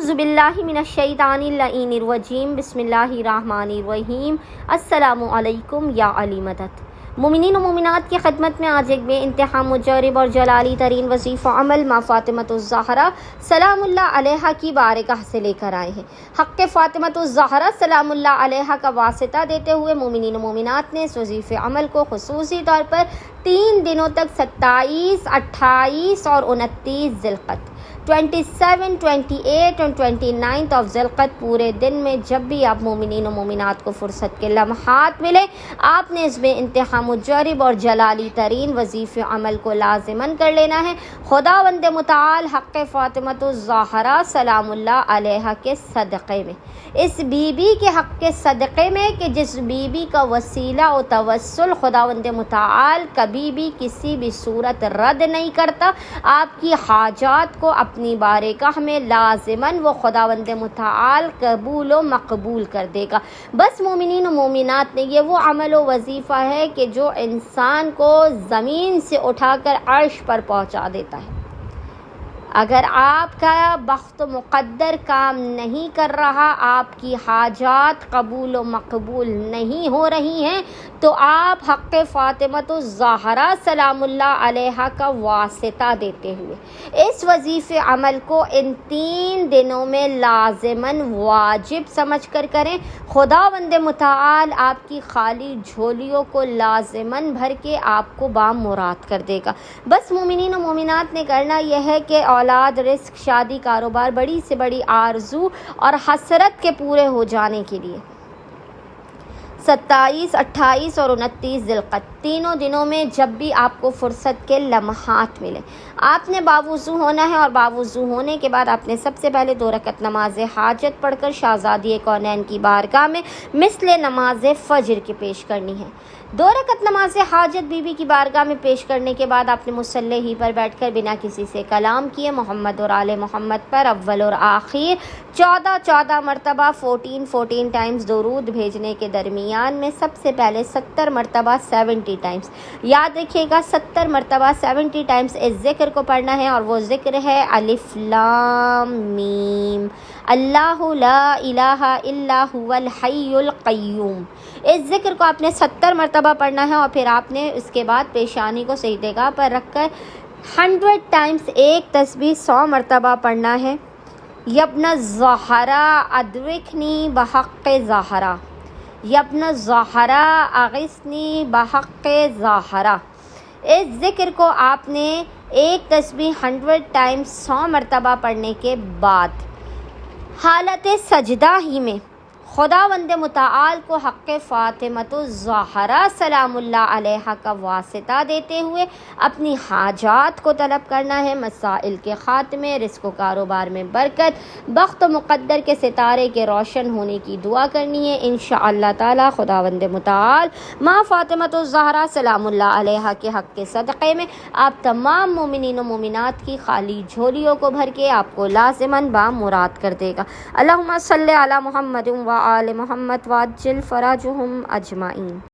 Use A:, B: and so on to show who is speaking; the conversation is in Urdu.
A: اعوذ باللہ من الشیطان اللعین الرجیم بسم اللہ الرحمن الرحیم السلام علیکم یا علی مدد۔ مومنین و مومنات کی خدمت میں آج ایک بے انتہا مجرب اور جلالی ترین وظیفہ عمل ماں فاطمۃ الزہرا سلام اللہ علیہا کی بارگاہ سے لے کر آئے ہیں۔ حق فاطمۃ الزہرا سلام اللہ علیہا کا واسطہ دیتے ہوئے مومنین و مومنات نے اس وظیفہ عمل کو خصوصی طور پر 3 دنوں تک 27، 28 اور 29 ذی القعدہ 27، 28 اور 29 ذی القعدہ پورے دن میں جب بھی آپ مومنین و مومنات کو فرصت کے لمحات ملے، آپ نے اس بے انتہا مجرب اور جلالی ترین وظیفہ عمل کو لازماً کر لینا ہے۔ خداوند متعال حق فاطمۃ الزہرا سلام اللہ علیہا کے صدقے میں، اس بی بی کے حق کے صدقے میں کہ جس بی بی کا وسیلہ و توسل خداوند متعال کبھی بھی کسی بھی صورت رد نہیں کرتا، آپ کی حاجات کو اپنی بارگاہ میں لازماً وہ خداوند متعال قبول و مقبول کر دے گا۔ بس مومنین و مومنات نے یہ وہ عمل و وظیفہ ہے کہ جو انسان کو زمین سے اٹھا کر عرش پر پہنچا دیتا ہے۔ اگر آپ کا بخت و مقدر کام نہیں کر رہا، آپ کی حاجات قبول و مقبول نہیں ہو رہی ہیں، تو آپ حق فاطمۃ الزہرا سلام اللہ علیہا کا واسطہ دیتے ہوئے اس وظیفہ عمل کو ان 3 دنوں میں لازماً واجب سمجھ کر کریں۔ خداوند متعال آپ کی خالی جھولیوں کو لازماً بھر کے آپ کو بامراد کر دے گا۔ بس مومنین و مومنات نے کرنا یہ ہے کہ اولاد، رزق، شادی، کاروبار، بڑی سے بڑی آرزو اور حسرت کے پورے ہو جانے کے لیے 27، 28 اور 29 ذی القعدہ تینوں دنوں میں جب بھی آپ کو فرصت کے لمحات ملے، آپ نے باوضو ہونا ہے، اور باوضو ہونے کے بعد آپ نے سب سے پہلے 2 رکعت نماز حاجت پڑھ کر شہزادی کونین کی بارگاہ میں مثل نماز فجر کی پیش کرنی ہے۔ 2 رکعت نماز حاجت بی بی کی بارگاہ میں پیش کرنے کے بعد آپ نے مصلی ہی پر بیٹھ کر بنا کسی سے کلام کیے محمد اور آل محمد پر اول اور آخر 14 مرتبہ 14 ٹائمز درود بھیجنے کے درمیان میں سب سے پہلے 70 مرتبہ 70 ٹائمز، یاد رکھیے گا 70 مرتبہ 70 ٹائمز اس ذکر کو پڑھنا ہے، اور وہ ذکر ہے الف لام میم اللہ لا الہ الا هو الحی القیوم۔ اس ذکر کو آپ نے 70 مرتبہ پڑھنا ہے، اور پھر آپ نے اس کے بعد پیشانی کو سجدہ گاہ پر رکھ کر 100 ٹائمز ایک تسبیح 100 مرتبہ پڑھنا ہے۔ یبن الزہرا ادرکنی بحق زہرا، یبن الزہرا اغثنی بحق زہرا۔ اس ذکر کو آپ نے ایک تسبیح 100 ٹائمز 100 مرتبہ پڑھنے کے بعد حالت سجدہ ہی میں خداوند متعال کو حق فاطمۃ الزہرا سلام اللہ علیہا کا واسطہ دیتے ہوئے اپنی حاجات کو طلب کرنا ہے، مسائل کے خاتمے، رزق و کاروبار میں برکت، بخت و مقدر کے ستارے کے روشن ہونے کی دعا کرنی ہے۔ انشاءاللہ تعالی خداوند متعال ماں فاطمۃ الزہرا سلام اللہ علیہا کے حق کے صدقے میں آپ تمام مومنین و مومنات کی خالی جھولیوں کو بھر کے آپ کو لازماً بامراد کر دے گا۔ اللہم صلی علی محمد و آل محمد وعجل فرجہم اجمعین۔